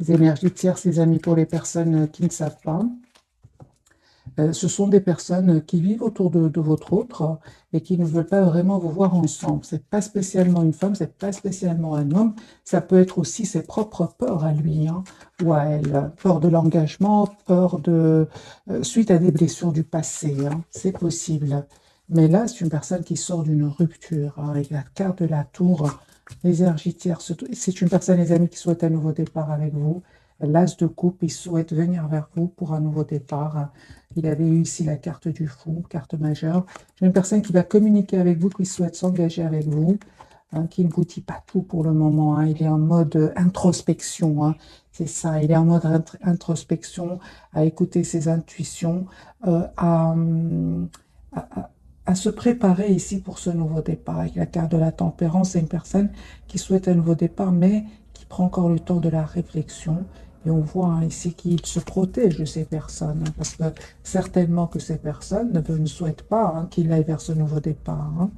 Les énergies tierces, les amis, pour les personnes qui ne savent pas. Ce sont des personnes qui vivent autour de votre autre et qui ne veulent pas vraiment vous voir ensemble. C'est pas spécialement une femme, c'est pas spécialement un homme. Ça peut être aussi ses propres peurs à lui, hein, ou à elle. Peur de l'engagement, peur de suite à des blessures du passé, hein. C'est possible. Mais là, c'est une personne qui sort d'une rupture, hein, avec la carte de la tour, les énergies tierces. C'est une personne, les amis, qui souhaite un nouveau départ avec vous. L'as de coupe, il souhaite venir vers vous pour un nouveau départ. Il avait eu ici la carte du fou, carte majeure. J'ai une personne qui va communiquer avec vous, qui souhaite s'engager avec vous, hein, qui ne vous dit pas tout pour le moment, hein. Il est en mode introspection, hein. C'est ça, il est en mode introspection, à écouter ses intuitions, à, à se préparer ici pour ce nouveau départ. Avec la carte de la tempérance, c'est une personne qui souhaite un nouveau départ, mais qui prend encore le temps de la réflexion. Et on voit, hein, ici qu'il se protège de ces personnes, hein, parce que certainement que ces personnes ne souhaitent pas, hein, qu'il aille vers ce nouveau départ, hein.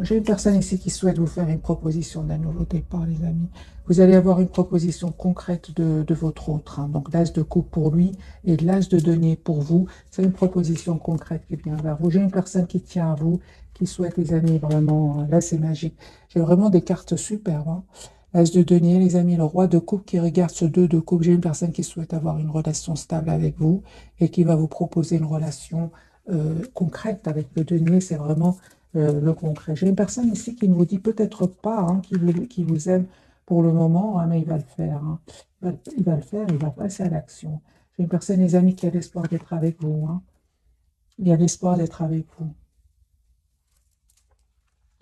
J'ai une personne ici qui souhaite vous faire une proposition d'un nouveau départ, les amis. Vous allez avoir une proposition concrète de votre autre, hein. Donc l'as de coupe pour lui et l'as de denier pour vous. C'est une proposition concrète qui vient vers vous. J'ai une personne qui tient à vous, qui souhaite, les amis, vraiment, là c'est magique. J'ai vraiment des cartes superbes, hein. L'as de denier, les amis, le roi de coupe qui regarde ce 2 de coupe. J'ai une personne qui souhaite avoir une relation stable avec vous et qui va vous proposer une relation concrète avec le denier. C'est vraiment le concret. J'ai une personne ici qui ne vous dit peut-être pas, hein, qui vous aime pour le moment, hein, mais il va le faire, hein. Il va le faire, il va passer à l'action. J'ai une personne, les amis, qui a l'espoir d'être avec vous, hein. Il y a l'espoir d'être avec vous.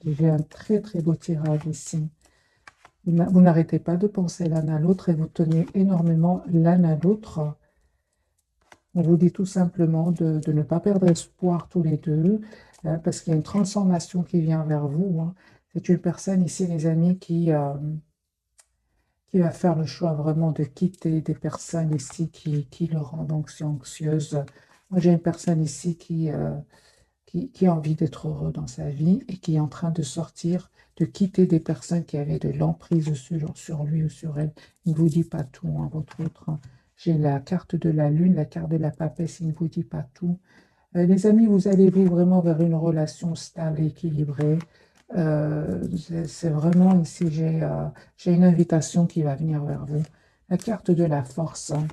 J'ai un très très beau tirage ici. Vous n'arrêtez pas de penser l'un à l'autre et vous tenez énormément l'un à l'autre. On vous dit tout simplement de ne pas perdre espoir tous les deux, parce qu'il y a une transformation qui vient vers vous, hein. C'est une personne ici, les amis, qui va faire le choix vraiment de quitter des personnes ici qui le rendent anxieuse. Moi, j'ai une personne ici qui a envie d'être heureux dans sa vie et qui est en train de sortir, de quitter des personnes qui avaient de l'emprise sur lui ou sur elle. Il ne vous dit pas tout, hein, votre autre, hein. J'ai la carte de la lune, la carte de la papesse, il ne vous dit pas tout. Les amis, vous allez-vous vraiment vers une relation stable et équilibrée? C'est vraiment ici, j'ai une invitation qui va venir vers vous. La carte de la force, hein.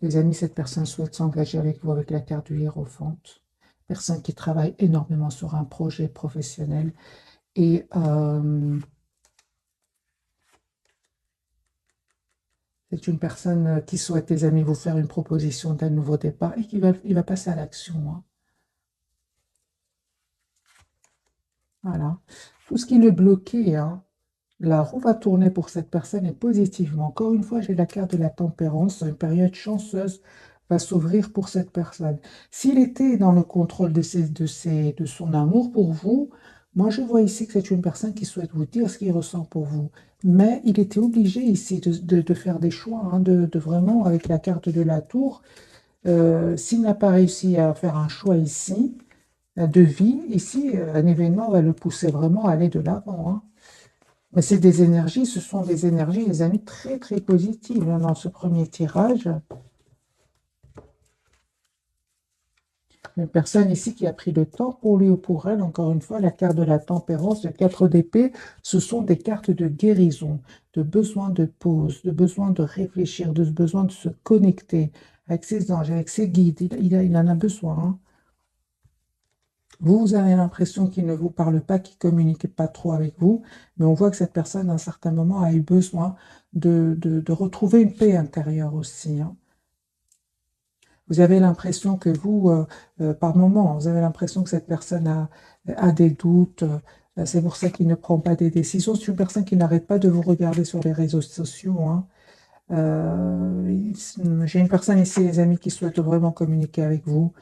Les amis, cette personne souhaite s'engager avec vous avec la carte du Hiérophant. Personne qui travaille énormément sur un projet professionnel. Et c'est une personne qui souhaite, les amis, vous faire une proposition d'un nouveau départ et il va passer à l'action, hein. Voilà. Tout ce qui le bloquait, hein, la roue va tourner pour cette personne et positivement. Encore une fois, j'ai la carte de la tempérance. Une période chanceuse va s'ouvrir pour cette personne. S'il était dans le contrôle de son amour pour vous, moi je vois ici que c'est une personne qui souhaite vous dire ce qu'il ressent pour vous. Mais il était obligé ici de faire des choix, hein, de vraiment, avec la carte de la tour. S'il n'a pas réussi à faire un choix ici, de vie, ici, un événement va le pousser vraiment à aller de l'avant, hein. Mais c'est des énergies, ce sont des énergies, les amis, très très positives, hein, dans ce premier tirage. Une personne ici qui a pris le temps pour lui ou pour elle, encore une fois, la carte de la tempérance, le 4 d'épée, ce sont des cartes de guérison, de besoin de pause, de besoin de réfléchir, de besoin de se connecter avec ses anges, avec ses guides. Il en a besoin, hein. Vous avez l'impression qu'il ne vous parle pas, qu'il ne communique pas trop avec vous, mais on voit que cette personne, à un certain moment, a eu besoin de retrouver une paix intérieure aussi, hein. Vous avez l'impression que vous, par moment, vous avez l'impression que cette personne a des doutes. C'est pour ça qu'il ne prend pas des décisions. C'est une personne qui n'arrête pas de vous regarder sur les réseaux sociaux, hein. J'ai une personne ici, les amis, qui souhaite vraiment communiquer avec vous,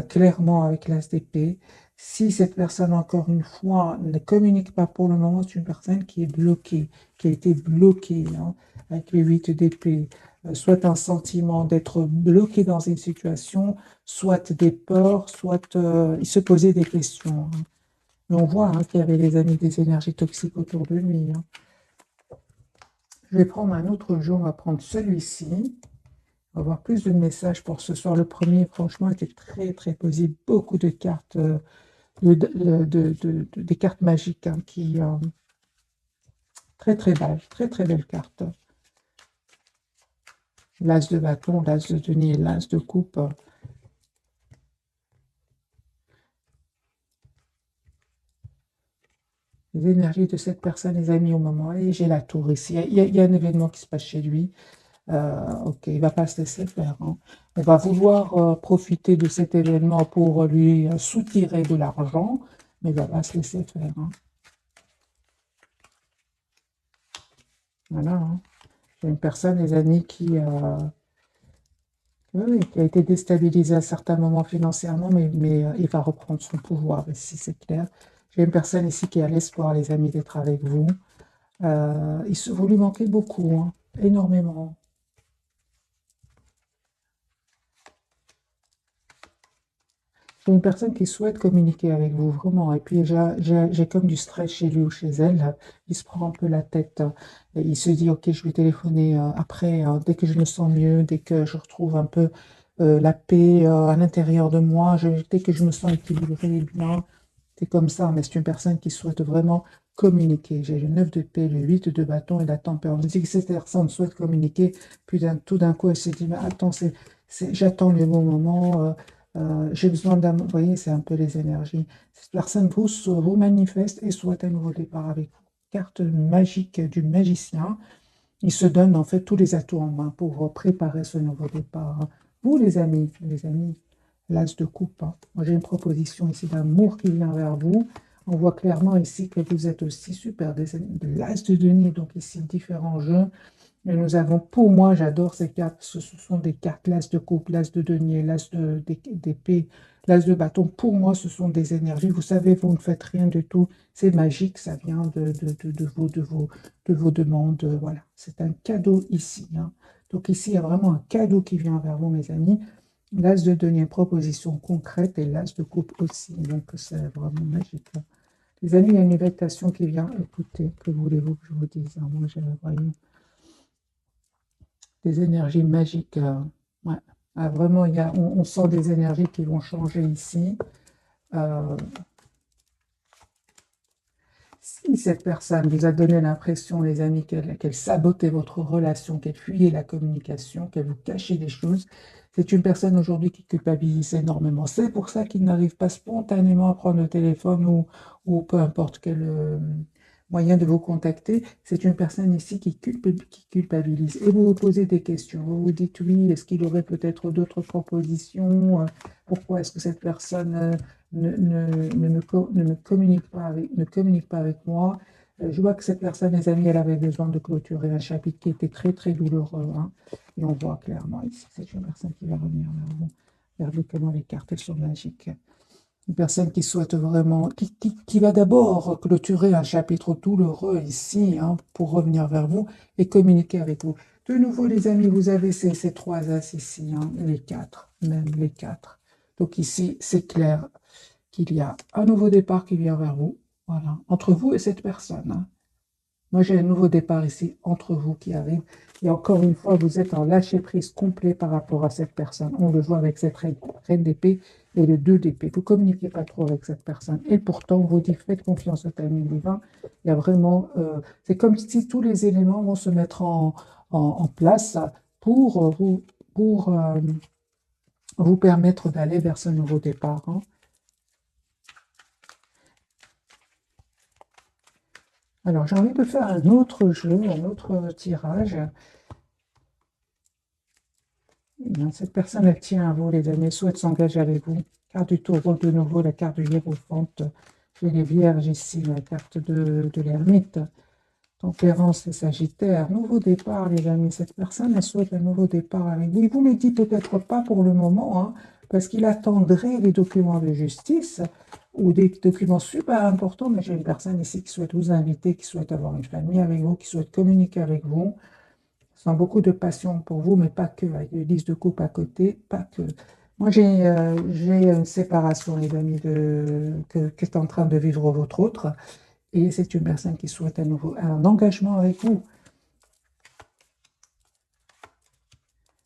clairement avec l'As d'épée. Si cette personne, encore une fois, ne communique pas pour le moment, c'est une personne qui est bloquée, qui a été bloquée, hein, avec les 8 d'épée. soit un sentiment d'être bloqué dans une situation, soit des peurs, soit il se posait des questions, hein. Mais on voit hein, qu'il y avait les amis des énergies toxiques autour de lui, hein. Je vais prendre un autre jeu, on va prendre celui-ci. On va avoir plus de messages pour ce soir. Le premier, franchement, était très, très positif. Beaucoup de cartes, des cartes magiques hein, qui... très, très belles, très, très belles cartes. L'as de bâton, l'as de denier, l'as de coupe. Les énergies de cette personne les a mis au moment. Et j'ai la tour ici. Il y a un événement qui se passe chez lui. Ok, il ne va pas se laisser faire, hein. On va vouloir profiter de cet événement pour lui soutirer de l'argent, mais il ne va pas se laisser faire, hein. Voilà, hein. J'ai une personne, les amis, oui, qui a été déstabilisée à certains moments financièrement, mais il va reprendre son pouvoir ici, c'est clair. J'ai une personne ici qui a l'espoir, les amis, d'être avec vous. Vous lui manquez beaucoup, hein, énormément. J'ai une personne qui souhaite communiquer avec vous, vraiment. Et puis, j'ai comme du stress chez lui ou chez elle. Il se prend un peu la tête. Et il se dit, OK, je vais téléphoner après, dès que je me sens mieux, dès que je retrouve un peu la paix à l'intérieur de moi, dès que je me sens équilibré, bien. C'est comme ça, mais c'est une personne qui souhaite vraiment communiquer. J'ai le 9 de paix, le 8 de bâton et la tempérance. Je dis que cette personne souhaite communiquer, puis tout d'un coup, elle se dit, mais attends, j'attends le bon moment. J'ai besoin d'un... Vous voyez, c'est un peu les énergies. Cette personne vous manifeste et souhaite un nouveau départ avec vous. Carte magique du magicien. Il se donne en fait tous les atouts en main pour préparer ce nouveau départ, hein. Vous, les amis, l'as de coupe, hein. Moi, j'ai une proposition ici d'amour qui vient vers vous. On voit clairement ici que vous êtes aussi super de l'as de denier, donc ici différents jeux. Et nous avons, pour moi, j'adore ces cartes. Ce sont des cartes l'as de coupe, l'as de denier, d'épée, l'as de bâton. Pour moi, ce sont des énergies. Vous savez, vous ne faites rien du tout. C'est magique. Ça vient de vos demandes. Voilà. C'est un cadeau ici, hein. Donc ici, il y a vraiment un cadeau qui vient vers vous, mes amis. L'as de denier, proposition concrète, et l'as de coupe aussi. Donc, c'est vraiment magique, hein. Les amis, il y a une invitation qui vient. Écoutez, que voulez-vous que je vous dise, hein? Moi, voyez, des énergies magiques. Ouais. Ah, vraiment, on sent des énergies qui vont changer ici. Euh, si cette personne vous a donné l'impression, les amis, qu'elle sabotait votre relation, qu'elle fuyait la communication, qu'elle vous cachait des choses, c'est une personne aujourd'hui qui culpabilise énormément. C'est pour ça qu'il n'arrive pas spontanément à prendre le téléphone ou peu importe quel moyen de vous contacter. C'est une personne ici qui culpabilise. Et vous vous posez des questions. Vous vous dites, oui, est-ce qu'il aurait peut-être d'autres propositions? Pourquoi est-ce que cette personne ne me communique pas avec moi? Je vois que cette personne, les amis, elle avait besoin de clôturer un chapitre qui était très, très douloureux, hein. Et on voit clairement ici, c'est une personne qui va revenir vers vous. Regardez comment les cartes, elles sont magiques. Une personne qui souhaite vraiment, qui va d'abord clôturer un chapitre douloureux ici, hein, pour revenir vers vous et communiquer avec vous. De nouveau, les amis, vous avez ces trois as ici, hein, les quatre, même les quatre. Donc ici, c'est clair qu'il y a un nouveau départ qui vient vers vous, voilà, entre vous et cette personne, hein. Moi, j'ai un nouveau départ ici entre vous qui arrive. Et encore une fois, vous êtes en lâcher-prise complet par rapport à cette personne. On le voit avec cette reine d'épée et le 2 d'épée. Vous ne communiquez pas trop avec cette personne. Et pourtant, vous dites, faites confiance au timing divin. Il y a vraiment... c'est comme si tous les éléments vont se mettre en place pour vous permettre d'aller vers ce nouveau départ, hein. Alors, j'ai envie de faire un autre jeu, un autre tirage. Eh bien, cette personne, elle tient à vous, les amis, souhaite s'engager avec vous. Carte du taureau, de nouveau, la carte du hiérophante. J'ai les vierges ici, la carte de l'ermite. Tempérance et Sagittaire. Nouveau départ, les amis. Cette personne, elle souhaite un nouveau départ avec vous. Il vous le dit peut-être pas pour le moment, hein, parce qu'il attendrait les documents de justice ou des documents super importants, mais j'ai une personne ici qui souhaite vous inviter, qui souhaite avoir une famille avec vous, qui souhaite communiquer avec vous. sens beaucoup de passion pour vous, mais pas que, avec les listes de coupe à côté, pas que. Moi, j'ai une séparation, les amis, qu'est en train de vivre votre autre, et c'est une personne qui souhaite à nouveau un engagement avec vous.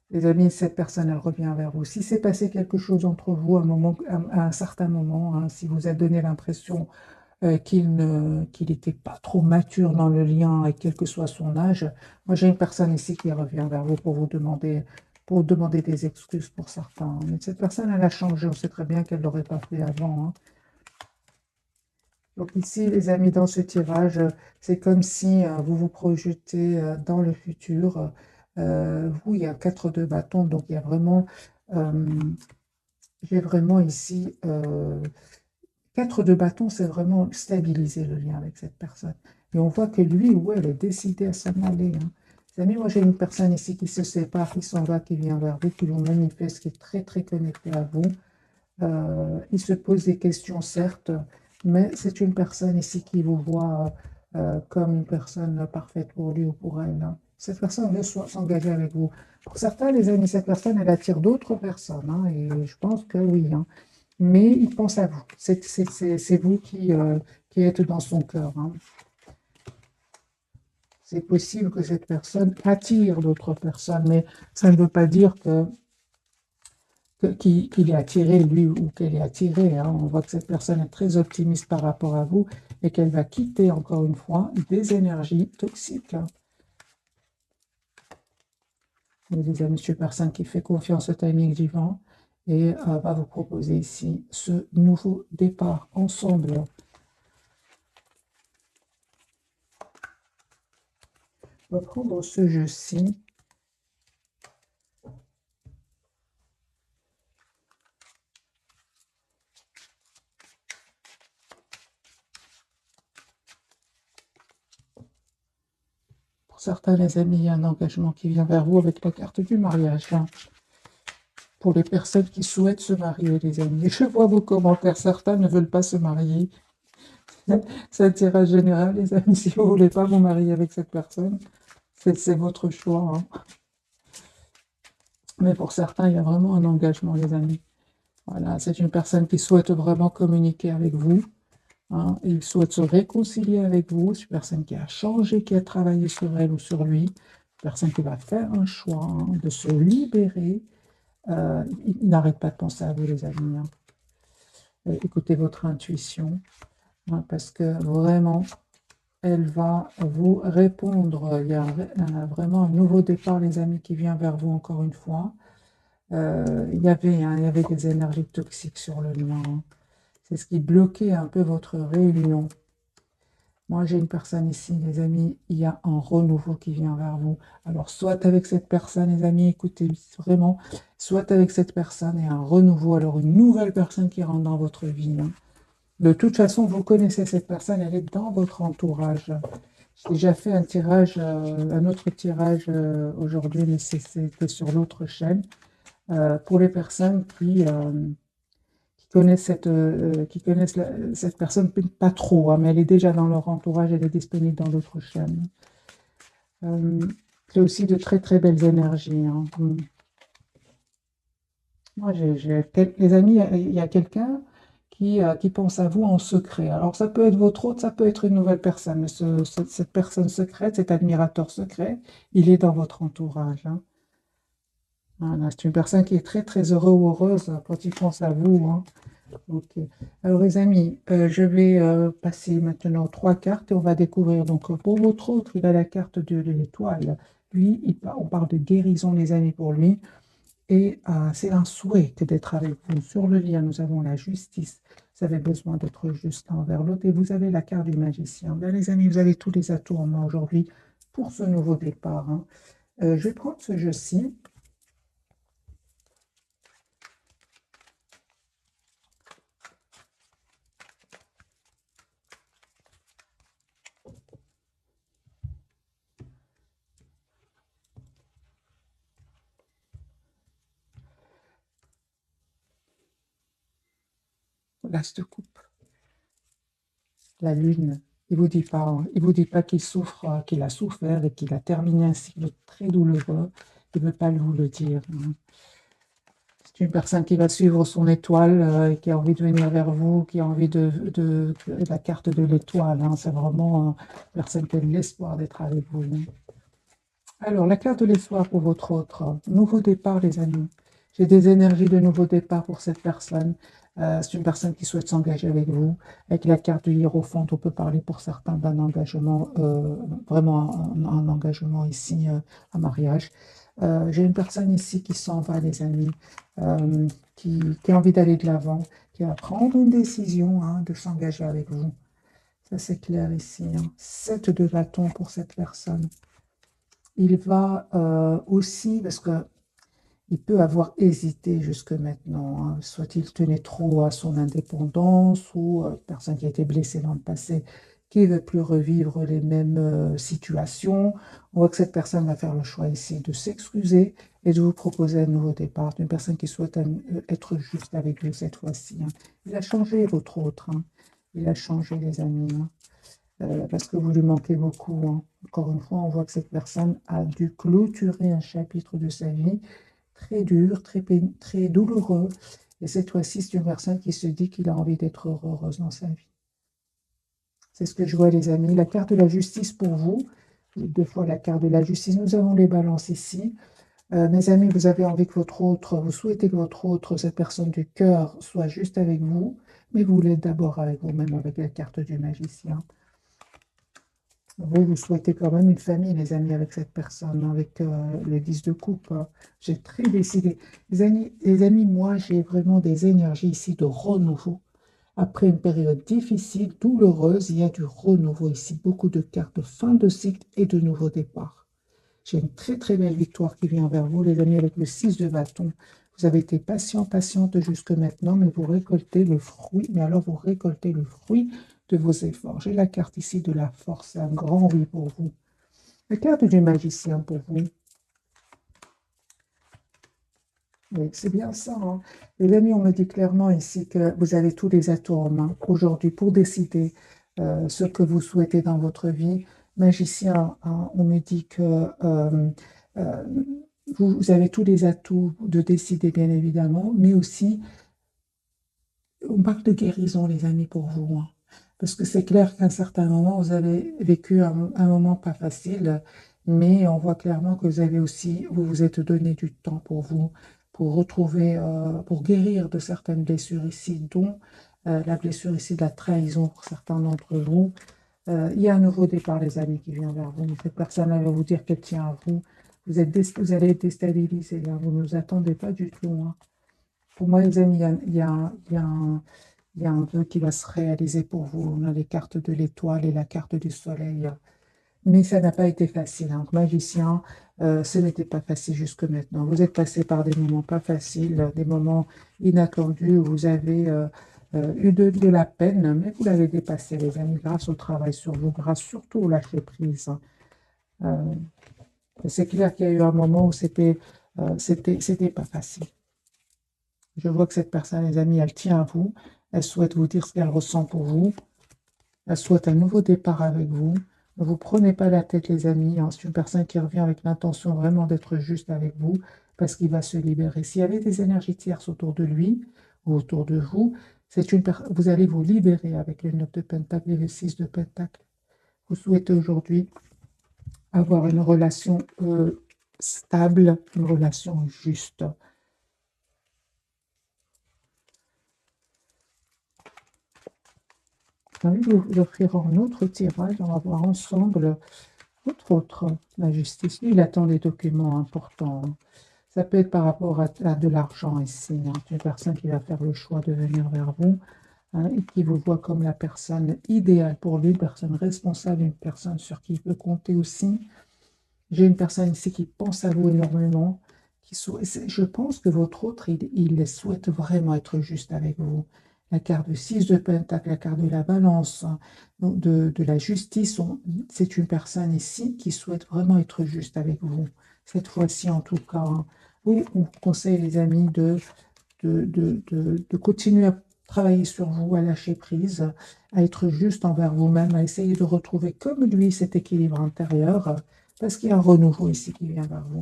Les amis, cette personne, elle revient vers vous. Si c'est passé quelque chose entre vous à un certain moment, hein, si vous avez donné l'impression qu'il n'était pas trop mature dans le lien, et quel que soit son âge, moi j'ai une personne ici qui revient vers vous pour demander des excuses pour certains. Mais cette personne, elle a changé. On sait très bien qu'elle ne l'aurait pas fait avant, hein. Donc ici, les amis, dans ce tirage, c'est comme si vous vous projetez dans le futur. Vous, il y a 4 de bâton, donc il y a vraiment, euh, j'ai vraiment ici 4 de bâton, c'est vraiment stabiliser le lien avec cette personne. Et on voit que lui ou elle est décidé à s'en aller, hein. Les amis, moi j'ai une personne ici qui se sépare, qui s'en va, qui vient vers vous, qui vous manifeste, qui est très très connecté à vous. Il se pose des questions, certes, mais c'est une personne ici qui vous voit comme une personne parfaite pour lui ou pour elle, hein. Cette personne veut s'engager avec vous. Pour certains, les amis, cette personne, elle attire d'autres personnes, hein, et je pense que oui, hein. Mais il pense à vous. C'est vous qui êtes dans son cœur, hein. C'est possible que cette personne attire d'autres personnes, mais ça ne veut pas dire qu'il est attiré, lui, ou qu'elle est attirée, hein. On voit que cette personne est très optimiste par rapport à vous et qu'elle va quitter, encore une fois, des énergies toxiques, hein. Vous avez une personne qui fait confiance au timing du vent et va vous proposer ici ce nouveau départ ensemble. On va prendre ce jeu-ci. Pour certains, les amis, il y a un engagement qui vient vers vous avec la carte du mariage, hein. Pour les personnes qui souhaitent se marier, les amis. Je vois vos commentaires, certains ne veulent pas se marier. C'est un tirage général, les amis. Si vous ne voulez pas vous marier avec cette personne, c'est votre choix, hein. Mais pour certains, il y a vraiment un engagement, les amis. Voilà, c'est une personne qui souhaite vraiment communiquer avec vous, hein. Il souhaite se réconcilier avec vous. C'est une personne qui a changé, qui a travaillé sur elle ou sur lui. Une personne qui va faire un choix, hein, de se libérer. Il n'arrête pas de penser à vous, les amis, hein. Écoutez votre intuition, hein, parce que vraiment, elle va vous répondre. Il y a vraiment un nouveau départ, les amis, qui vient vers vous encore une fois. Il y avait des énergies toxiques sur le lien, hein. C'est ce qui bloquait un peu votre réunion. Moi, j'ai une personne ici, les amis, il y a un renouveau qui vient vers vous. Alors, soit avec cette personne, les amis, écoutez vraiment, soit avec cette personne et un renouveau, alors une nouvelle personne qui rentre dans votre vie, hein. De toute façon, vous connaissez cette personne, elle est dans votre entourage. J'ai déjà fait un autre tirage aujourd'hui, mais c'était sur l'autre chaîne, pour les personnes qui connaissent cette personne, pas trop, hein, mais elle est déjà dans leur entourage, elle est disponible dans d'autres chaînes. Euh, c'est aussi de très très belles énergies, hein. Moi, les amis, il y a quelqu'un qui pense à vous en secret. Alors, ça peut être votre hôte, ça peut être une nouvelle personne, mais cette personne secrète, cet admirateur secret, il est dans votre entourage, hein. Voilà, c'est une personne qui est très très heureux ou heureuse quand il pense à vous, hein. Ok. Alors, les amis, je vais passer maintenant 3 cartes et on va découvrir. Donc, pour votre autre, il a la carte de l'étoile. Lui, on parle de guérison, les amis, pour lui. Et c'est un souhait que d'être avec vous. Sur le lien, nous avons la justice. Vous avez besoin d'être juste envers l'autre. Et vous avez la carte du magicien. Bien, les amis, vous avez tous les atouts en main aujourd'hui pour ce nouveau départ, hein. Je vais prendre ce jeu-ci. L'as de coupe, la lune. Il vous dit pas qu'il souffre, qu'il a souffert et qu'il a terminé un cycle très douloureux. Il veut pas vous le dire, hein. C'est une personne qui va suivre son étoile et qui a envie de venir vers vous, qui a envie de la carte de l'étoile, hein. C'est vraiment une personne qui a de l'espoir d'être avec vous, hein. Alors, la carte de l'espoir pour votre autre. Nouveau départ, les amis. J'ai des énergies de nouveau départ pour cette personne. C'est une personne qui souhaite s'engager avec vous. Avec la carte du Hiérophant, on peut parler pour certains d'un engagement, vraiment un engagement ici, un mariage. J'ai une personne ici qui s'en va, les amis, euh, qui a envie d'aller de l'avant, qui va prendre une décision, hein, de s'engager avec vous. Ça, c'est clair ici, hein. 7 de bâton pour cette personne. Il va aussi, parce que il peut avoir hésité jusque maintenant, hein, soit il tenait trop à son indépendance, ou personne qui a été blessée dans le passé, qui ne veut plus revivre les mêmes situations. On voit que cette personne va faire le choix ici de s'excuser et de vous proposer un nouveau départ, une personne qui souhaite être juste avec vous cette fois-ci, hein. Il a changé votre autre, hein. Il a changé, les amis, hein. Parce que vous lui manquez beaucoup, hein. Encore une fois, on voit que cette personne a dû clôturer un chapitre de sa vie très dur, très douloureux. Et cette fois-ci, c'est une personne qui se dit qu'il a envie d'être heureuse dans sa vie. C'est ce que je vois, les amis. La carte de la justice pour vous, deux fois la carte de la justice. Nous avons les balances ici. Mes amis, vous avez envie que votre autre, vous souhaitez que votre autre, cette personne du cœur, soit juste avec vous, mais vous l'êtes d'abord avec vous-même, avec la carte du magicien. Vous souhaitez quand même une famille, les amis, avec cette personne, avec les 10 de coupe, hein. J'ai très décidé. Les amis, moi, j'ai vraiment des énergies ici de renouveau. Après une période difficile, douloureuse, il y a du renouveau ici. Beaucoup de cartes de fin de cycle et de nouveau départ. J'ai une très très belle victoire qui vient vers vous, les amis, avec le 6 de bâton. Vous avez été patient, patiente jusque maintenant, mais vous récoltez le fruit. Mais alors, vous récoltez le fruit de vos efforts. J'ai la carte ici de la force, un grand oui pour vous. La carte du magicien pour vous. Oui, c'est bien ça, hein. Les amis, on me dit clairement ici que vous avez tous les atouts en main aujourd'hui pour décider ce que vous souhaitez dans votre vie. Magicien, hein, on me dit que euh, vous avez tous les atouts de décider, bien évidemment, mais aussi, on parle de guérison, les amis, pour vous, hein. Parce que c'est clair qu'à un certain moment, vous avez vécu un moment pas facile, mais on voit clairement que vous avez aussi, vous vous êtes donné du temps pour retrouver, pour guérir de certaines blessures ici, dont la blessure ici de la trahison pour certains d'entre vous. Il y a un nouveau départ, les amis, qui vient vers vous. Cette personne-là va vous dire qu'elle tient à vous. Vous allez être déstabilisé, là. Vous ne vous attendez pas du tout, hein. Pour moi, les amis, il y a un vœu qui va se réaliser pour vous. On a les cartes de l'étoile et la carte du soleil. Mais ça n'a pas été facile, hein. Magicien, ce n'était pas facile jusque maintenant. Vous êtes passé par des moments pas faciles, des moments inattendus où vous avez eu de la peine, mais vous l'avez dépassé, les amis, grâce au travail sur vous, grâce surtout au lâcher-prise. Euh, c'est clair qu'il y a eu un moment où c'était pas facile. Je vois que cette personne, les amis, elle tient à vous. Elle souhaite vous dire ce qu'elle ressent pour vous. Elle souhaite un nouveau départ avec vous. Ne vous prenez pas la tête, les amis, hein. C'est une personne qui revient avec l'intention vraiment d'être juste avec vous parce qu'il va se libérer. S'il y avait des énergies tierces autour de lui ou autour de vous, vous allez vous libérer avec le 9 de Pentacle et le 6 de Pentacle. Vous souhaitez aujourd'hui avoir une relation stable, une relation juste. J'ai envie de vous offrir un autre tirage. On va voir ensemble autre, la justice. Lui, il attend des documents importants, hein. Ça peut être par rapport à de l'argent ici, hein. Une personne qui va faire le choix de venir vers vous, hein, et qui vous voit comme la personne idéale pour lui, une personne responsable, une personne sur qui il peut compter aussi. J'ai une personne ici qui pense à vous énormément. Je pense que votre autre, il souhaite vraiment être juste avec vous. La carte de 6 de Pentacle, la carte de la balance, hein, donc de la justice, c'est une personne ici qui souhaite vraiment être juste avec vous. Cette fois-ci, en tout cas, hein. Oui, on vous conseille, les amis, de continuer travailler sur vous, à lâcher prise, à être juste envers vous-même, à essayer de retrouver comme lui cet équilibre intérieur, parce qu'il y a un renouveau ici qui vient vers vous.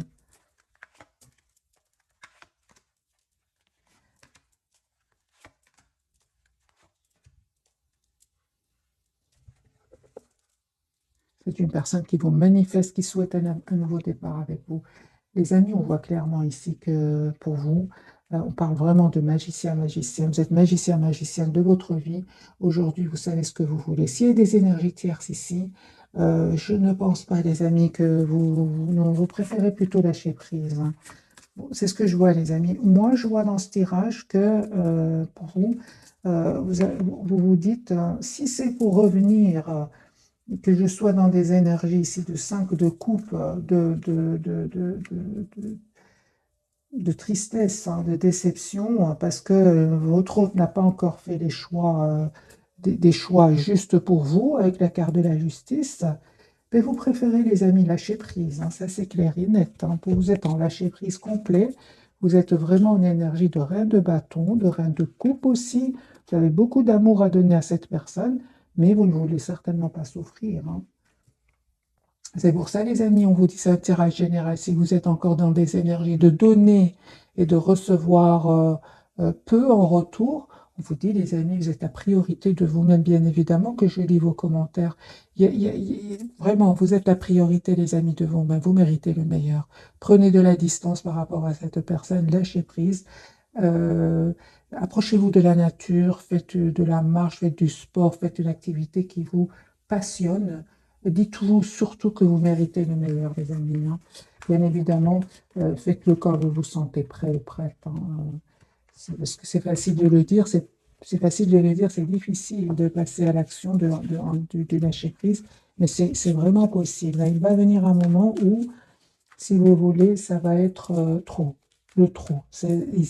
C'est une personne qui vous manifeste, qui souhaite un nouveau départ avec vous. Les amis, on voit clairement ici que pour vous, on parle vraiment de magicien, magicien. Vous êtes magicien, magicien de votre vie. Aujourd'hui, vous savez ce que vous voulez. S'il y a des énergies tierces ici, je ne pense pas, les amis, que non, vous préférez plutôt lâcher prise, hein. Bon, c'est ce que je vois, les amis. Moi, je vois dans ce tirage que pour vous, vous vous dites, si c'est pour revenir que je sois dans des énergies ici de 5 de coupe, de tristesse, hein, de déception, parce que votre hôte n'a pas encore fait les choix, des choix justes pour vous, avec la carte de la justice, mais vous préférez, les amis, lâcher prise, hein, ça c'est clair et net, hein. Vous êtes en lâcher prise complet, vous êtes vraiment en énergie de reine de bâton, de reine de coupe aussi, vous avez beaucoup d'amour à donner à cette personne, mais vous ne voulez certainement pas souffrir, hein. C'est pour ça, les amis, on vous dit c'est un tirage général. Si vous êtes encore dans des énergies de donner et de recevoir peu en retour, on vous dit, les amis, vous êtes la priorité de vous-même, bien évidemment, que je lis vos commentaires. Vraiment, vous êtes la priorité, les amis, de vous-même. Vous méritez le meilleur. Prenez de la distance par rapport à cette personne, lâchez prise. Euh, Approchez-vous de la nature, faites de la marche, faites du sport, faites une activité qui vous passionne. Dites-vous surtout que vous méritez le meilleur, les amis, hein. Bien évidemment, faites-le quand vous vous sentez prêt ou prête, hein. Parce que c'est facile de le dire, c'est facile de le dire, c'est difficile de passer à l'action, de lâcher prise, mais c'est vraiment possible. Il va venir un moment où, si vous voulez, ça va être trop, le trop.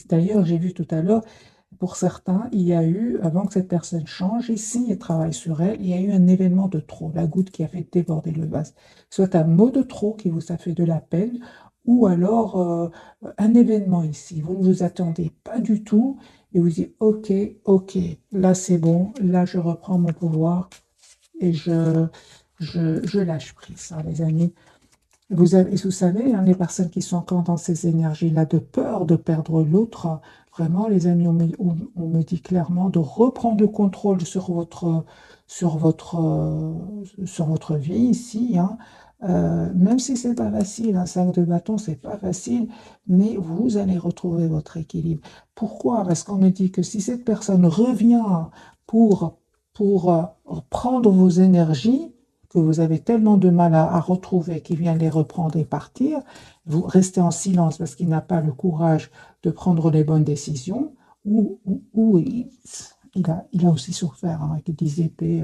D'ailleurs, j'ai vu tout à l'heure, pour certains, il y a eu, avant que cette personne change ici et travaille sur elle, il y a eu un événement de trop, la goutte qui a fait déborder le vase. Soit un mot de trop qui vous a fait de la peine, ou alors un événement ici. Vous ne vous attendez pas du tout et vous dites, ok, ok, là c'est bon, là je reprends mon pouvoir et je lâche prise, hein, les amis. Vous savez, hein, les personnes qui sont encore dans ces énergies-là de peur de perdre l'autre, vraiment, les amis, on me dit clairement de reprendre le contrôle sur votre vie ici, hein. Même si c'est pas facile, un 5 de bâton, c'est pas facile, mais vous allez retrouver votre équilibre. Pourquoi? Parce qu'on me dit que si cette personne revient pour, pour prendre vos énergies, que vous avez tellement de mal à retrouver, qui vient les reprendre et partir, vous restez en silence parce qu'il n'a pas le courage de prendre les bonnes décisions, ou il a aussi souffert, hein, avec des épées,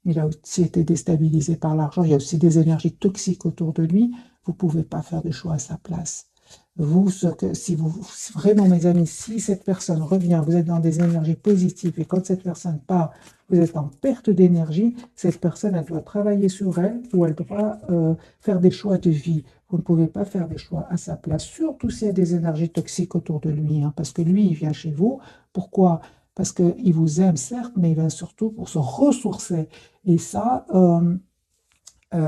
il a aussi été déstabilisé par l'argent, il y a aussi des énergies toxiques autour de lui, vous ne pouvez pas faire de choix à sa place. Vous, si vous, vraiment mes amis, si cette personne revient, vous êtes dans des énergies positives et quand cette personne part, vous êtes en perte d'énergie, cette personne, elle doit travailler sur elle ou elle doit faire des choix de vie. Vous ne pouvez pas faire des choix à sa place, surtout s'il y a des énergies toxiques autour de lui, hein, parce que lui, il vient chez vous. Pourquoi? Parce qu'il vous aime, certes, mais il vient surtout pour se ressourcer. Et ça,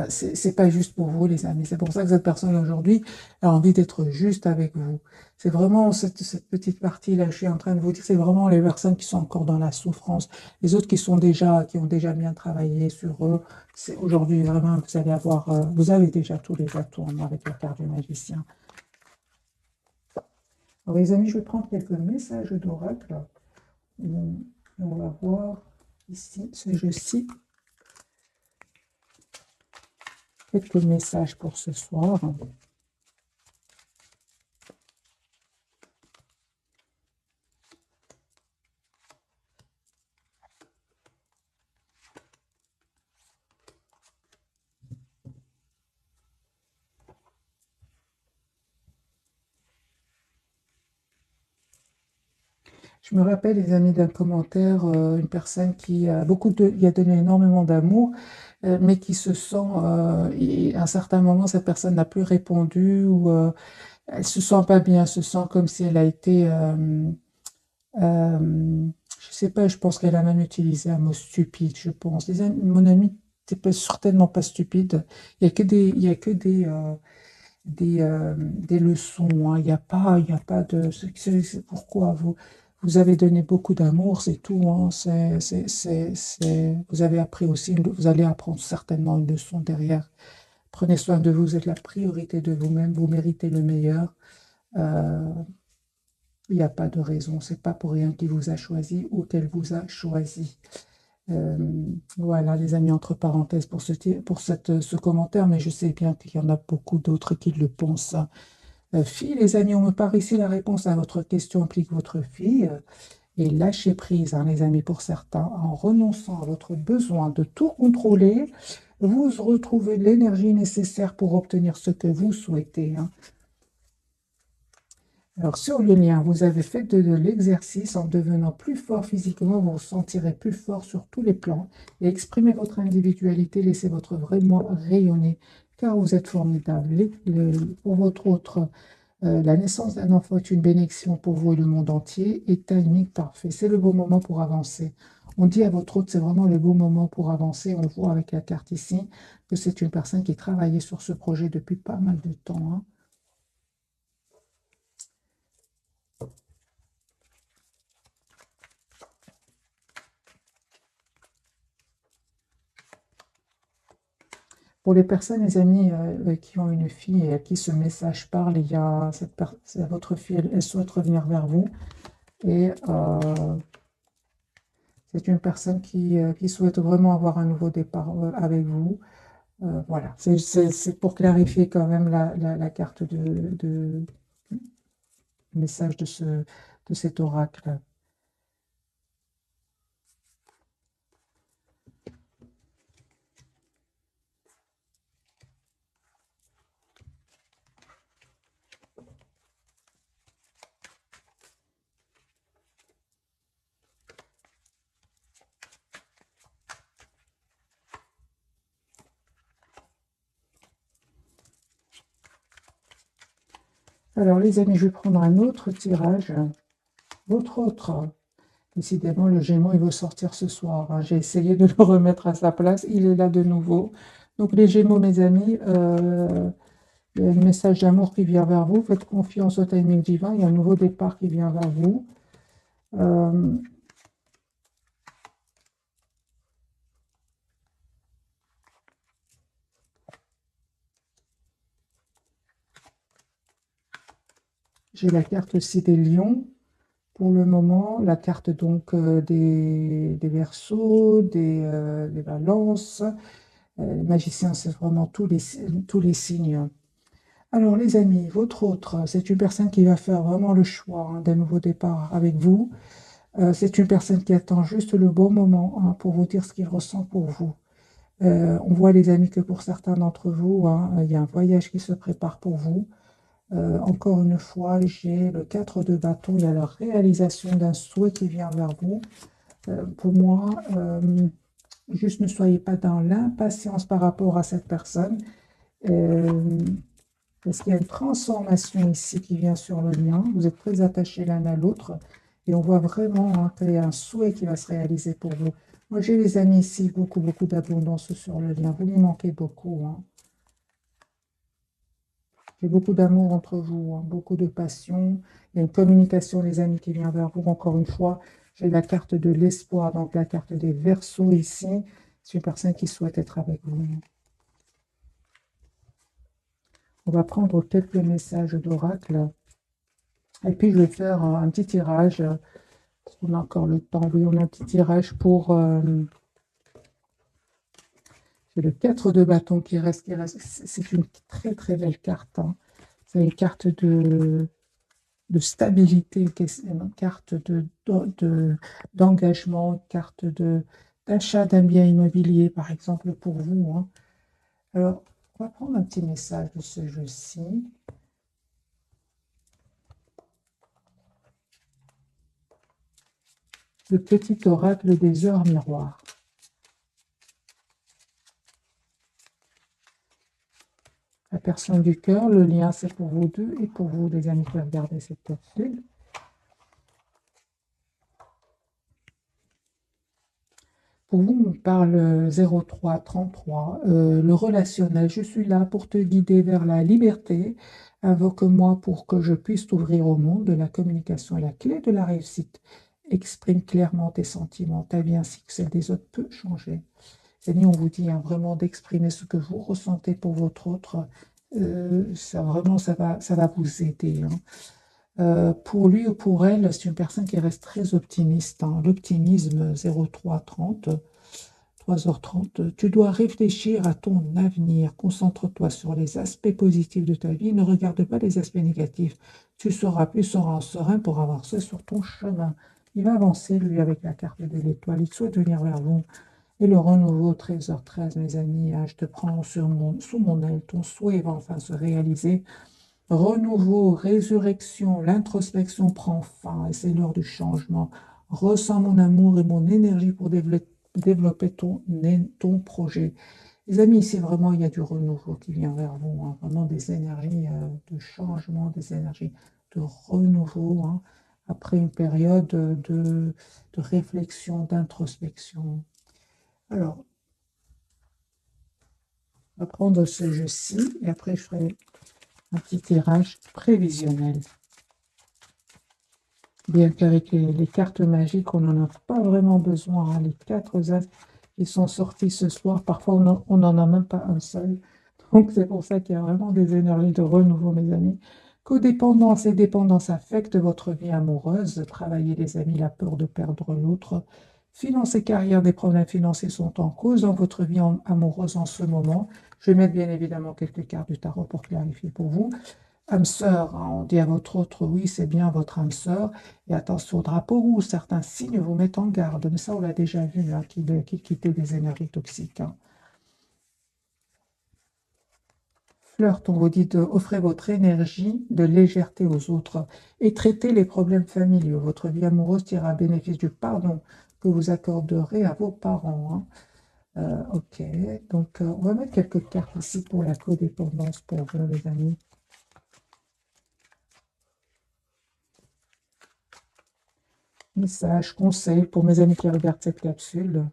c'est pas juste pour vous, les amis. C'est pour ça que cette personne aujourd'hui a envie d'être juste avec vous. C'est vraiment cette petite partie-là, je suis en train de vous dire, c'est vraiment les personnes qui sont encore dans la souffrance. Les autres qui ont déjà bien travaillé sur eux. C'est aujourd'hui vraiment, vous allez avoir, vous avez déjà tous les atouts avec la carte du magicien. Alors, les amis, je vais prendre quelques messages d'oracle. On va voir ici ce jeu-ci. Quelques messages pour ce soir. Je me rappelle, les amis, d'un commentaire, une personne qui a y a donné énormément d'amour, mais qui se sent, et à un certain moment, cette personne n'a plus répondu ou elle se sent pas bien, elle se sent comme si elle a été, je Je sais pas, je pense qu'elle a même utilisé un mot stupide, je pense. Mon ami, t'es pas, certainement pas stupide. Il y a que des leçons, hein. Il y a pas de... c'est pourquoi vous avez donné beaucoup d'amour, c'est tout, hein. Vous avez appris aussi, vous allez apprendre certainement une leçon derrière. Prenez soin de vous, vous êtes la priorité de vous-même, vous méritez le meilleur. Euh, il n'y a pas de raison, c'est pas pour rien qu'il vous a choisi ou qu'elle vous a choisi. Euh, voilà, les amis, entre parenthèses pour ce commentaire, mais je sais bien qu'il y en a beaucoup d'autres qui le pensent. Fille, les amis, on me part ici la réponse à votre question implique votre fille. Et lâchez prise, hein, les amis, pour certains, en renonçant à votre besoin de tout contrôler, vous retrouvez l'énergie nécessaire pour obtenir ce que vous souhaitez, hein. Alors, sur le lien, vous avez fait de l'exercice en devenant plus fort physiquement, vous vous sentirez plus fort sur tous les plans et exprimez votre individualité, laissez votre vrai moi rayonner, car vous êtes formidable. Pour votre autre, la naissance d'un enfant est une bénédiction pour vous et le monde entier, et timing parfait. C'est le bon moment pour avancer. On dit à votre hôte, c'est vraiment le bon moment pour avancer. On voit avec la carte ici que c'est une personne qui travaillait sur ce projet depuis pas mal de temps, hein. Pour les personnes, les amis, qui ont une fille et à qui ce message parle, il y a votre fille, elle souhaite revenir vers vous. Et c'est une personne qui souhaite vraiment avoir un nouveau départ avec vous. Voilà, c'est pour clarifier quand même la carte de message de cet oracle. Alors les amis, je vais prendre un autre tirage. Votre autre, décidément, le Gémeaux, il veut sortir ce soir, hein. J'ai essayé de le remettre à sa place, il est là de nouveau. Donc les Gémeaux, mes amis, il y a un message d'amour qui vient vers vous. Faites confiance au timing divin. Il y a un nouveau départ qui vient vers vous. Euh, j'ai la carte aussi des lions pour le moment. La carte donc des Verseaux, des balances. Les magiciens, c'est vraiment tous les signes. Alors les amis, votre autre, c'est une personne qui va faire vraiment le choix, hein, d'un nouveau départ avec vous. C'est une personne qui attend juste le bon moment, hein, pour vous dire ce qu'il ressent pour vous. On voit les amis que pour certains d'entre vous, hein, il y a un voyage qui se prépare pour vous. Encore une fois, j'ai le 4 de bâton, il y a la réalisation d'un souhait qui vient vers vous. Pour moi, juste ne soyez pas dans l'impatience par rapport à cette personne. Euh, Parce qu'il y a une transformation ici qui vient sur le lien. Vous êtes très attachés l'un à l'autre. Et on voit vraiment, hein, qu'il y a un souhait qui va se réaliser pour vous. Moi, j'ai les amis ici, beaucoup, beaucoup d'abondance sur le lien. Vous lui manquez beaucoup, hein. J'ai beaucoup d'amour entre vous, hein, beaucoup de passion. Il y a une communication, les amis, qui vient vers vous. Encore une fois, j'ai la carte de l'espoir, donc la carte des Verseaux ici. C'est une personne qui souhaite être avec vous. On va prendre quelques messages d'oracle. Et puis, je vais faire un petit tirage. Parce qu'on a encore le temps. Oui, on a un petit tirage pour... c'est le 4 de bâton qui reste. C'est une très, très belle carte, hein. C'est une carte de stabilité, une carte d'engagement, une carte d'achat d'un bien immobilier, par exemple, pour vous, hein. Alors, on va prendre un petit message de ce jeu-ci. Le petit oracle des heures miroirs. La personne du cœur, le lien, c'est pour vous deux et pour vous, les amis, qui regardez cette capsule. Pour vous, on parle 0333, le relationnel. Je suis là pour te guider vers la liberté. Invoque-moi pour que je puisse t'ouvrir au monde. La communication est la clé de la réussite. Exprime clairement tes sentiments. Ta vie ainsi que celle des autres peut changer. Seigneur, on vous dit hein, vraiment d'exprimer ce que vous ressentez pour votre autre. Ça, vraiment, ça va vous aider. Hein. Pour lui ou pour elle, c'est une personne qui reste très optimiste. Hein. L'optimisme 0330. 3h30, tu dois réfléchir à ton avenir. Concentre-toi sur les aspects positifs de ta vie. Ne regarde pas les aspects négatifs. Tu seras plus serein pour avancer sur ton chemin. Il va avancer, lui, avec la carte de l'étoile. Il souhaite venir vers vous. Et le renouveau, 13h13, mes amis, hein, je te prends sous mon aile. Ton souhait va enfin se réaliser. Renouveau, résurrection, l'introspection prend fin et c'est l'heure du changement. Ressens mon amour et mon énergie pour développer ton projet. Les amis, ici vraiment, il y a du renouveau qui vient vers vous, hein, vraiment des énergies de changement, des énergies de renouveau, hein, après une période de réflexion, d'introspection. Alors, on va prendre ce jeu-ci et après je ferai un petit tirage prévisionnel. Bien qu'avec les cartes magiques, on n'en a pas vraiment besoin. Hein. Les 4 as qui sont sortis ce soir, parfois on n'en a même pas un seul. Donc c'est pour ça qu'il y a vraiment des énergies de renouveau, mes amis. Codépendance et dépendance affectent votre vie amoureuse. Travaillez, les amis, la peur de perdre l'autre. Finances et carrière, des problèmes financiers sont en cause dans votre vie amoureuse en ce moment. Je vais mettre bien évidemment quelques cartes du tarot pour clarifier pour vous. Âme sœur, hein, on dit à votre autre, oui, c'est bien votre âme sœur. Et attention, drapeau rouge, certains signes vous mettent en garde. Mais ça, on l'a déjà vu, hein, qu'il quittait des énergies toxiques. Hein. Flirt, on vous dit d'offrir votre énergie de légèreté aux autres et traiter les problèmes familiaux. Votre vie amoureuse tire bénéfice du pardon que vous accorderez à vos parents. Hein. Ok, donc on va mettre quelques cartes ici pour la codépendance pour vous, les amis. Message, conseil pour mes amis qui regardent cette capsule.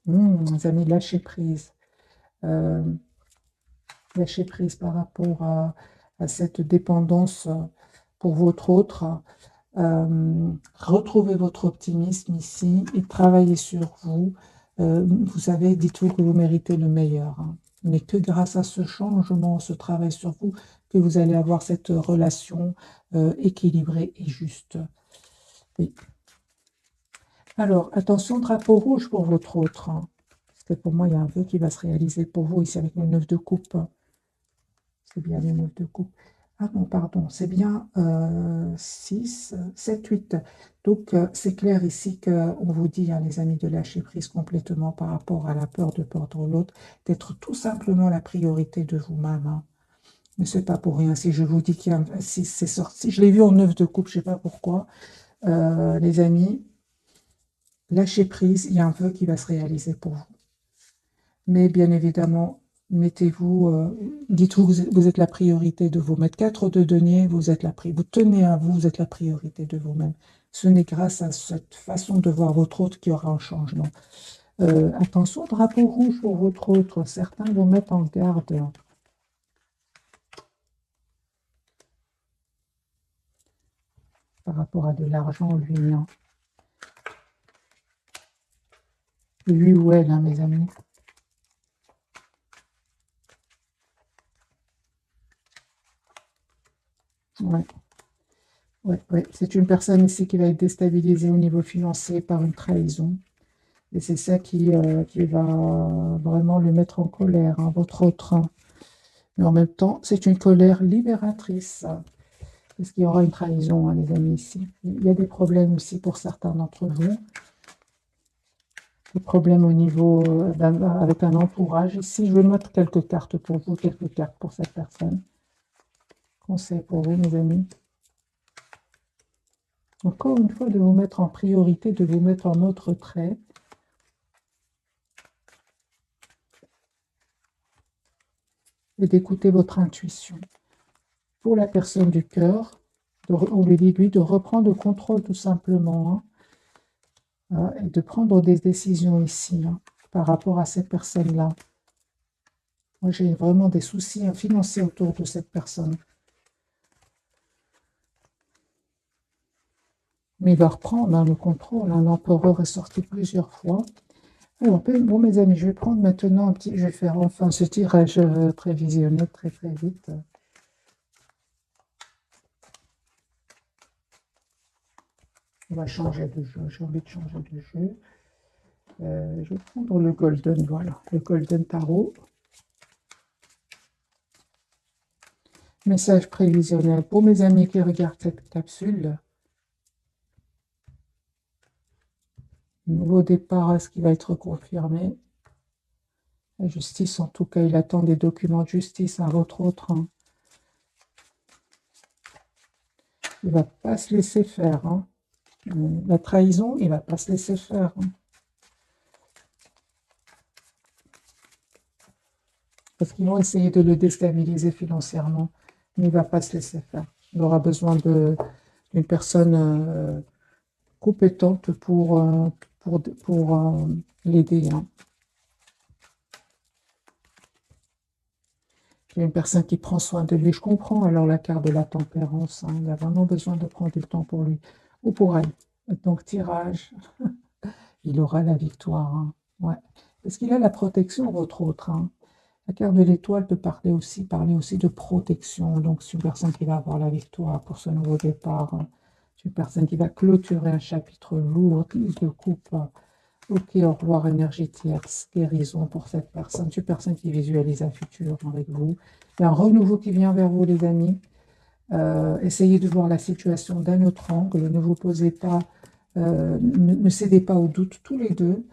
Les amis, lâchez prise. Euh, lâchez prise par rapport à cette dépendance pour votre autre. Retrouvez votre optimisme ici et travaillez sur vous. Vous savez, dites-vous que vous méritez le meilleur. Hein. Ce n'est que grâce à ce changement, ce travail sur vous, que vous allez avoir cette relation équilibrée et juste. Oui. Alors, attention, drapeau rouge pour votre autre. Hein. Parce que pour moi, il y a un vœu qui va se réaliser pour vous ici avec le 9 de coupe. C'est bien le 9 de coupe. Ah non, pardon, c'est bien 6, 7, 8. Donc, c'est clair ici qu'on vous dit, hein, les amis, de lâcher prise complètement par rapport à la peur de perdre l'autre, d'être tout simplement la priorité de vous-même. Hein. Mais c'est pas pour rien. Si je vous dis qu'il y a si c'est sorti, je l'ai vu en 9 de coupe, je ne sais pas pourquoi. Les amis, lâchez prise, il y a un vœu qui va se réaliser pour vous. Mais bien évidemment, dites-vous que vous êtes la priorité de vous-même. 4 de denier, vous tenez à vous, vous êtes la priorité de vous-même. Ce n'est grâce à cette façon de voir votre autre qu'il y aura un changement. Attention, drapeau rouge pour votre autre. Certains vous mettent en garde. Par rapport à de l'argent, lui. Hein. Lui ou elle, hein, mes amis. Ouais. Ouais, ouais. C'est une personne ici qui va être déstabilisée au niveau financier par une trahison. Et c'est ça qui va vraiment le mettre en colère, hein, votre autre. Hein. Mais en même temps, c'est une colère libératrice. Parce qu'il y aura une trahison, hein, les amis, ici. Il y a des problèmes aussi pour certains d'entre vous. Des problèmes au niveau avec un entourage. Ici, je vais mettre quelques cartes pour vous, quelques cartes pour cette personne. Conseil pour vous, mes amis. Encore une fois, de vous mettre en priorité, de vous mettre en mode retrait. Et d'écouter votre intuition. Pour la personne du cœur, on lui dit, lui, de reprendre le contrôle tout simplement, hein, et de prendre des décisions ici, hein, par rapport à cette personne-là. Moi, j'ai vraiment des soucis financiers autour de cette personne. Mais il va reprendre, hein, le contrôle. Hein. L'empereur est sorti plusieurs fois. Alors, bon, mes amis, je vais prendre maintenant je vais faire enfin ce tirage prévisionnel très très vite. On va changer de jeu. J'ai envie de changer de jeu. Je vais prendre le Golden, voilà, le Golden Tarot. Message prévisionnel pour mes amis qui regardent cette capsule. Nouveau départ, est-ce qu'il va être confirmé? La justice, en tout cas, il attend des documents de justice, à votre autre. Hein. Il ne va pas se laisser faire. Hein. La trahison, il ne va pas se laisser faire. Hein. Parce qu'ils vont essayer de le déstabiliser financièrement. Mais il ne va pas se laisser faire. Il aura besoin d'une personne compétente pour l'aider. Hein. Il y a une personne qui prend soin de lui. Je comprends alors la carte de la tempérance. Hein. Il a vraiment besoin de prendre du temps pour lui ou pour elle. Donc, tirage. Il aura la victoire. Hein. Ouais. Parce qu'il a la protection, votre autre. Hein. La carte de l'étoile peut parler aussi de protection. Donc, c'est une personne qui va avoir la victoire pour ce nouveau départ. Hein. C'est une personne qui va clôturer un chapitre lourd, qui se coupe. Ok, au revoir, énergie tierce, guérison pour cette personne. C'est une personne qui visualise un futur avec vous. Il y a un renouveau qui vient vers vous, les amis. Essayez de voir la situation d'un autre angle. Ne vous posez pas, ne cédez pas au doute tous les deux.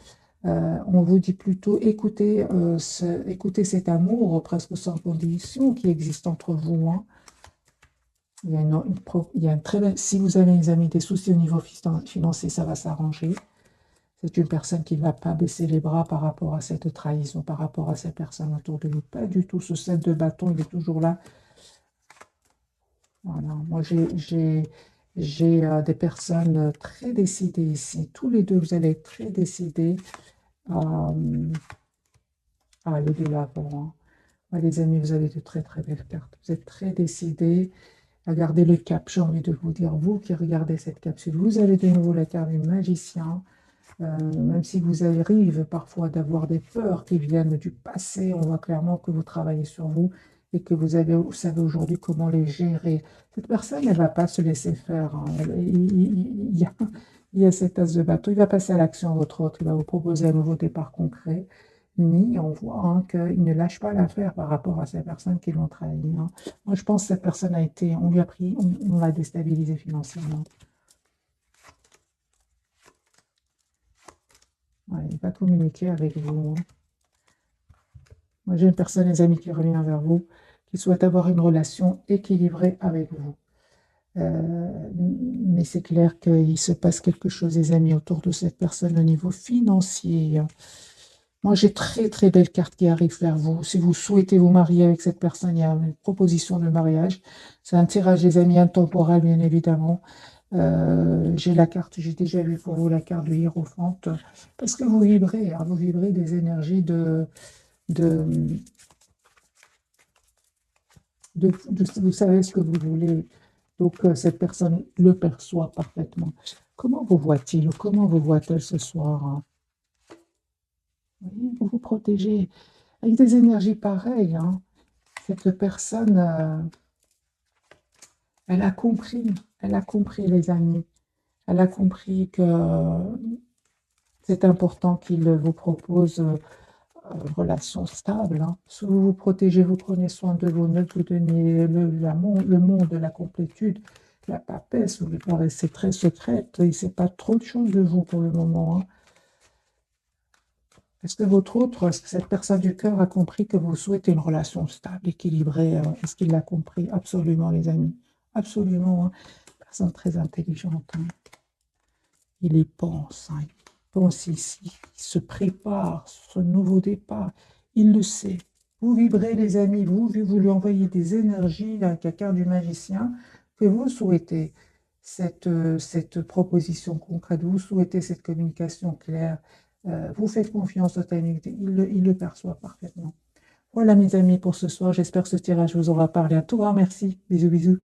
On vous dit plutôt écoutez, écoutez cet amour presque sans condition qui existe entre vous. Hein. Il y a si vous avez, les amis, des soucis au niveau financier, ça va s'arranger. C'est une personne qui ne va pas baisser les bras par rapport à cette trahison, par rapport à ces personnes autour de lui. Pas du tout. Ce 7 de bâton, il est toujours là. Voilà. Moi, j'ai des personnes très décidées ici. Tous les deux, vous allez être très décidés à aller de l'avant. Hein. Les amis, vous avez de très très belles cartes. Vous êtes très décidés à garder le cap. J'ai envie de vous dire, vous qui regardez cette capsule, vous avez de nouveau la carte du magicien. Même si vous arrivez parfois d'avoir des peurs qui viennent du passé, on voit clairement que vous travaillez sur vous et que vous savez aujourd'hui comment les gérer. Cette personne, elle ne va pas se laisser faire. Hein. Il y a cet as de bateau. Il va passer à l'action, votre autre. Il va vous proposer un nouveau départ concret. Ni on voit hein, qu'il ne lâche pas l'affaire par rapport à ces personnes qui l'ont trahi. Hein. Moi, je pense que cette personne on lui a pris, on l'a déstabilisé financièrement. Ouais, il va communiquer avec vous. Hein. Moi, j'ai une personne, les amis, qui revient vers vous, qui souhaite avoir une relation équilibrée avec vous. Mais c'est clair qu'il se passe quelque chose, les amis, autour de cette personne au niveau financier. Moi, j'ai très, très belle carte qui arrive vers vous. Si vous souhaitez vous marier avec cette personne, il y a une proposition de mariage. C'est un tirage, les amis, intemporel, bien évidemment. J'ai la carte, j'ai déjà vu pour vous la carte de Hiérophante, parce que vous vibrez, hein, vous vibrez des énergies vous savez ce que vous voulez. Donc, cette personne le perçoit parfaitement. Comment vous voit-il ou comment vous voit-elle ce soir? Hein? Vous vous protégez avec des énergies pareilles. Hein? Cette personne, elle a compris, les amis. Elle a compris que c'est important qu'il vous propose une relation stable. Hein. Si vous vous protégez, vous prenez soin de vous, ne vous donnez le monde de la complétude, la papesse, vous lui paraissez très secrète, il ne sait pas trop de choses de vous pour le moment. Hein. Est-ce que cette personne du cœur a compris que vous souhaitez une relation stable, équilibrée? Est-ce qu'il l'a compris? Absolument, les amis. Absolument. Hein. Personne très intelligente. Hein. Il y pense. Hein. Il pense ici. Il se prépare ce nouveau départ. Il le sait. Vous vibrez, les amis, vous lui envoyez des énergies avec la carte du magicien que vous souhaitez cette proposition concrète, vous souhaitez cette communication claire, vous faites confiance au timing, il le perçoit parfaitement. Voilà, mes amis, pour ce soir. J'espère que ce tirage vous aura parlé. À tout grand merci. Bisous, bisous.